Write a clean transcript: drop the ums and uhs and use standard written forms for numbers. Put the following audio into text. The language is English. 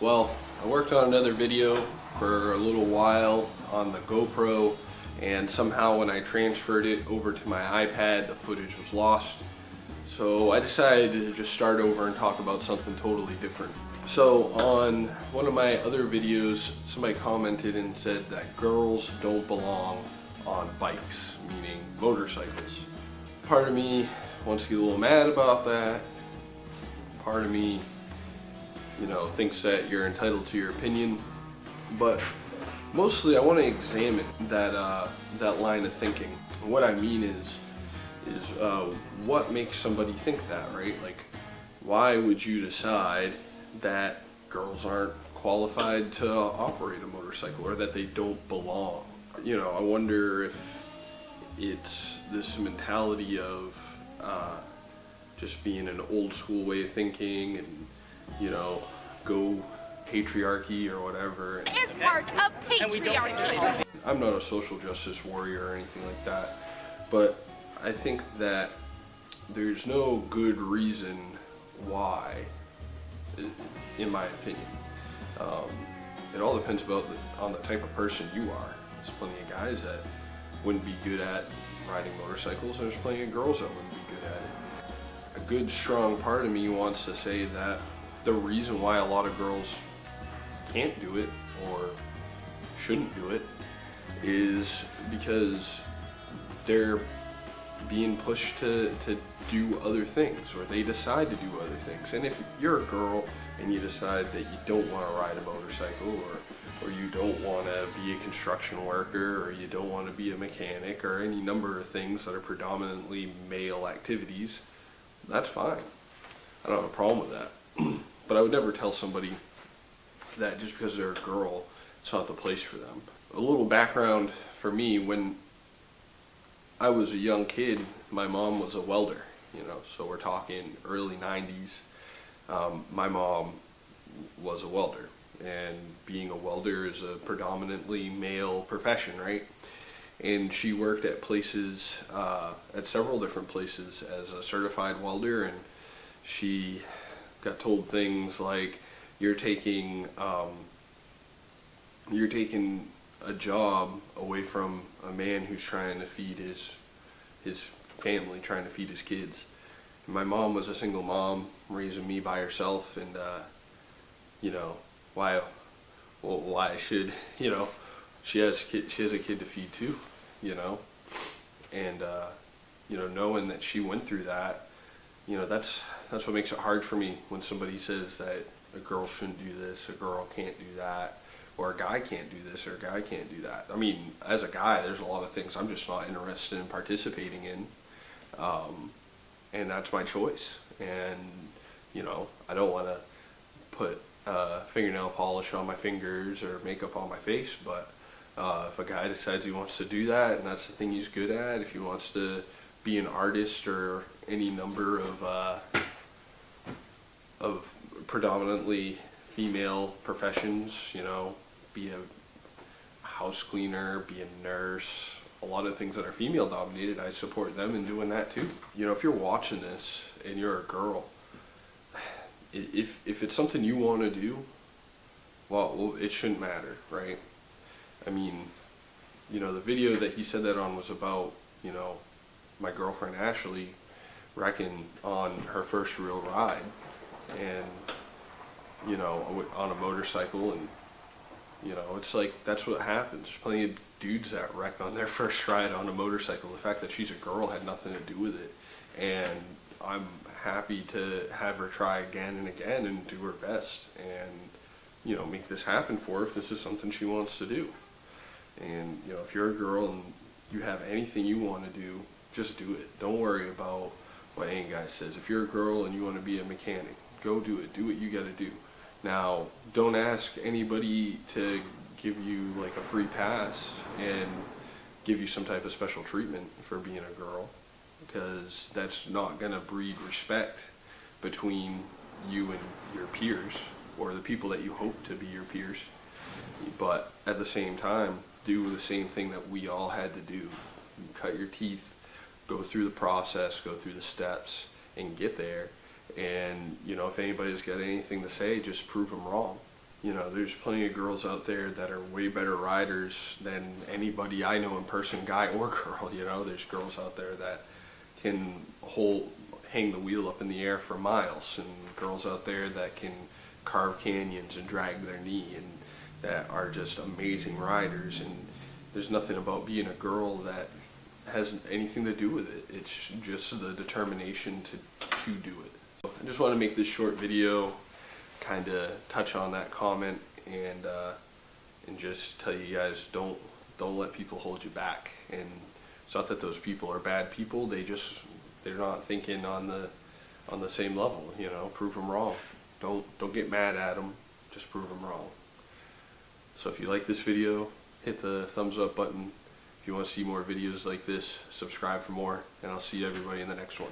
Well, I worked on another video for a little while on the GoPro, and somehow when I transferred it over to my iPad, the footage was lost. So I decided to just start over and talk about something totally different. So on one of my other videos, somebody commented and said that girls don't belong on bikes, meaning motorcycles. Part of me wants to get a little mad about that. Part of me, thinks that you're entitled to your opinion. But mostly I want to examine that line of thinking. What I mean is what makes somebody think that, right? Like, why would you decide that girls aren't qualified to operate a motorcycle, or that they don't belong? I wonder if it's this mentality of just being an old school way of thinking and, go patriarchy or whatever. Is part of patriarchy. I'm not a social justice warrior or anything like that, but I think that there's no good reason why, in my opinion. It all depends on the type of person you are. There's plenty of guys that wouldn't be good at riding motorcycles, and there's plenty of girls that wouldn't be good at it. A good, strong part of me wants to say that the reason why a lot of girls can't do it or shouldn't do it is because they're being pushed to do other things, or they decide to do other things. And if you're a girl and you decide that you don't want to ride a motorcycle, or you don't want to be a construction worker, or you don't want to be a mechanic, or any number of things that are predominantly male activities, that's fine. I don't have a problem with that. But I would never tell somebody that just because they're a girl, it's not the place for them. A little background for me: when I was a young kid, my mom was a welder, so we're talking early 90s. My mom was a welder, and being a welder is a predominantly male profession, right? And she worked at places, at several different places as a certified welder, and she got told things like, you're taking a job away from a man who's trying to feed his family, trying to feed his kids. And my mom was a single mom, raising me by herself, and why should, she has a kid to feed too, and knowing that she went through that, that's what makes it hard for me when somebody says that a girl shouldn't do this, a girl can't do that, or a guy can't do this, or a guy can't do that. I mean, as a guy, there's a lot of things I'm just not interested in participating in, and that's my choice. And I don't want to put fingernail polish on my fingers or makeup on my face, but if a guy decides he wants to do that and that's the thing he's good at, if he wants to be an artist or any number of predominantly female professions, be a house cleaner, be a nurse, a lot of things that are female dominated, I support them in doing that too. If you're watching this and you're a girl, if it's something you want to do, well, it shouldn't matter, right? I mean, the video that he said that on was about, my girlfriend Ashley wrecking on her first real ride, and on a motorcycle, and it's like, that's what happens. There's plenty of dudes that wreck on their first ride on a motorcycle. The fact that she's a girl had nothing to do with it, and I'm happy to have her try again and again and do her best and make this happen for her if this is something she wants to do. And if you're a girl and you have anything you want to do, just do it. Don't worry about what any guy says. If you're a girl and you want to be a mechanic, go do it. Do what you got to do. Now, don't ask anybody to give you like a free pass and give you some type of special treatment for being a girl, because that's not going to breed respect between you and your peers, or the people that you hope to be your peers. But at the same time, do the same thing that we all had to do. Cut your teeth, go through the process, go through the steps, and get there. And if anybody's got anything to say, just prove them wrong. You know, there's plenty of girls out there that are way better riders than anybody I know in person, guy or girl. You know, there's girls out there that can hang the wheel up in the air for miles, and girls out there that can carve canyons and drag their knee, and that are just amazing riders. And there's nothing about being a girl that has anything to do with it. It's just the determination to do it. I just want to make this short video, kind of touch on that comment, and just tell you guys, don't let people hold you back. And it's not that those people are bad people, they're not thinking on the same level. You know, prove them wrong. Don't get mad at them, just prove them wrong. So if you like this video, hit the thumbs up button. If you want to see more videos like this, subscribe for more, and I'll see everybody in the next one.